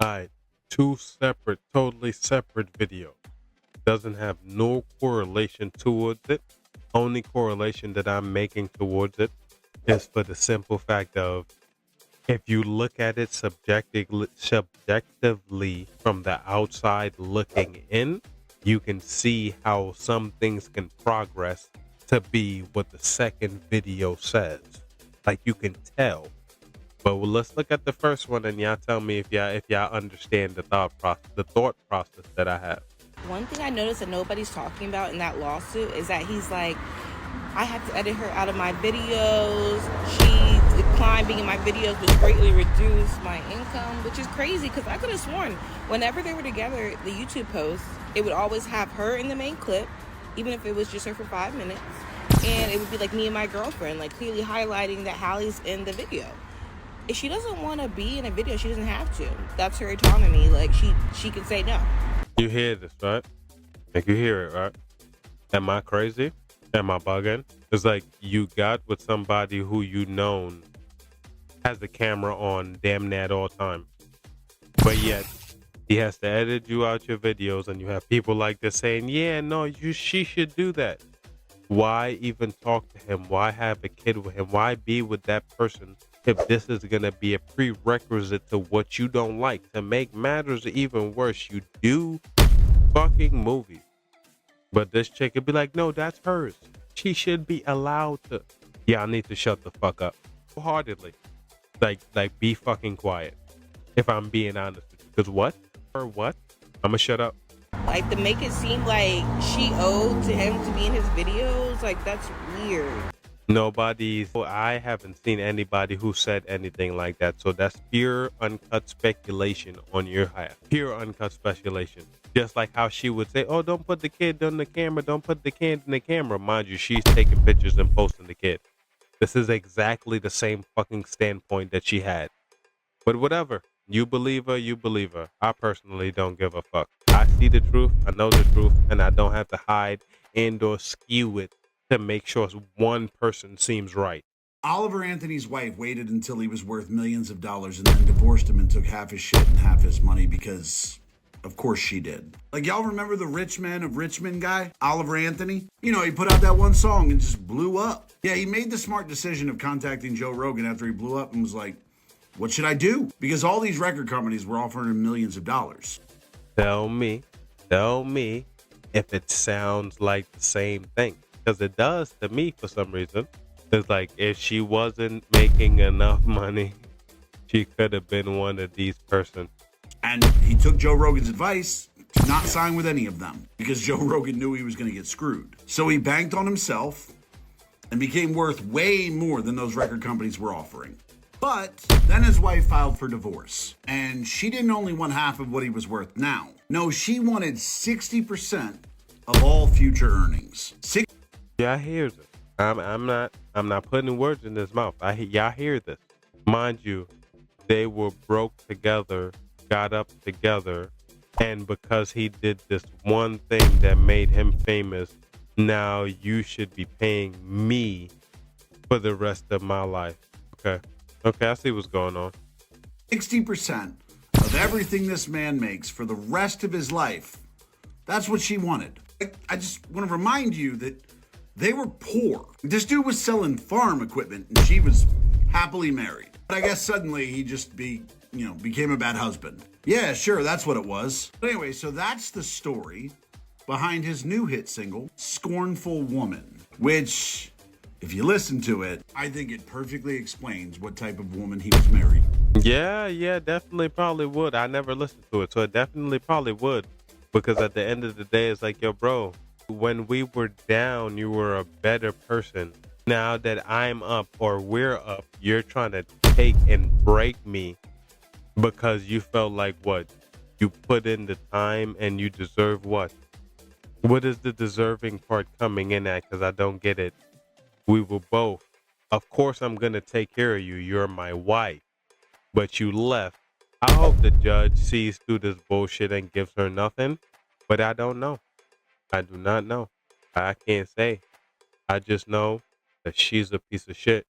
Alright, two separate, totally separate videos. Doesn't have no correlation towards it. Only correlation that I'm making towards it is for the simple fact of if you look at it subjectively from the outside looking in, you can see how some things can progress to be what the second video says. Like you can tell. But let's look at the first one and y'all tell me if y'all understand the thought process that I have. One thing I noticed that nobody's talking about in that lawsuit is that he's like, I have to edit her out of my videos. She declined being in my videos, which greatly reduced my income, which is crazy because I could have sworn whenever they were together, the YouTube posts, it would always have her in the main clip, even if it was just her for 5 minutes. And it would be like me and my girlfriend, like clearly highlighting that Hallie's in the video. If she doesn't want to be in a video, she doesn't have to. That's her autonomy. Like she can say no. You hear this, right? Like you hear it, right? Am I crazy? Am I bugging? It's like you got with somebody who you known has the camera on damn near at all time. But yet he has to edit you out your videos and you have people like this saying, yeah, no, she should do that. Why even talk to him? Why have a kid with him? Why be with that person if this is going to be a prerequisite to what you don't like? To make matters even worse, you do fucking movies. But this chick would be like, no, that's hers. She should be allowed to. Yeah, I need to shut the fuck up. Wholeheartedly. Like be fucking quiet. If I'm being honest with you. Because what? Or what? I'ma shut up. Like to make it seem like she owed to him to be in his videos, like that's weird. I haven't seen anybody who said anything like that. So that's pure uncut speculation on your half. Pure uncut speculation. Just like how she would say, oh, don't put the kid on the camera. Don't put the kid in the camera. Mind you, she's taking pictures and posting the kid. This is exactly the same fucking standpoint that she had. But whatever. You believe her, you believe her. I personally don't give a fuck. I see the truth, I know the truth, and I don't have to hide and or skew it to make sure one person seems right. Oliver Anthony's wife waited until he was worth millions of dollars and then divorced him and took half his shit and half his money because, of course, she did. Like, y'all remember the Rich Man of Richmond guy, Oliver Anthony? You know, he put out that one song and just blew up. Yeah, he made the smart decision of contacting Joe Rogan after he blew up and was like, what should I do? Because all these record companies were offering him millions of dollars. Tell me if it sounds like the same thing. Because it does to me for some reason. It's like if she wasn't making enough money, she could have been one of these persons. And he took Joe Rogan's advice to not sign with any of them because Joe Rogan knew he was going to get screwed. So he banked on himself and became worth way more than those record companies were offering. But then his wife filed for divorce, and she didn't only want half of what he was worth now. No, she wanted 60% of all future earnings. Yeah, I hear this. I'm not putting words in his mouth. Y'all hear this. Mind you, they were broke together, got up together, and because he did this one thing that made him famous, now you should be paying me for the rest of my life. Okay, I see what's going on. 60% of everything this man makes for the rest of his life. That's what she wanted. I just want to remind you that they were poor. This dude was selling farm equipment and she was happily married. But I guess suddenly he just became a bad husband. Yeah, sure, that's what it was. But anyway, so that's the story behind his new hit single, Scornful Woman, which, if you listen to it, I think it perfectly explains what type of woman he was married. Yeah, definitely probably would. I never listened to it, so it definitely probably would. Because at the end of the day, it's like, yo, bro, when we were down, you were a better person. Now that I'm up or we're up, you're trying to take and break me because you felt like what? You put in the time and you deserve what? What is the deserving part coming in at? Because I don't get it. We were both. Of course, I'm going to take care of you. You're my wife. But you left. I hope the judge sees through this bullshit and gives her nothing. But I don't know. I do not know. I can't say. I just know that she's a piece of shit.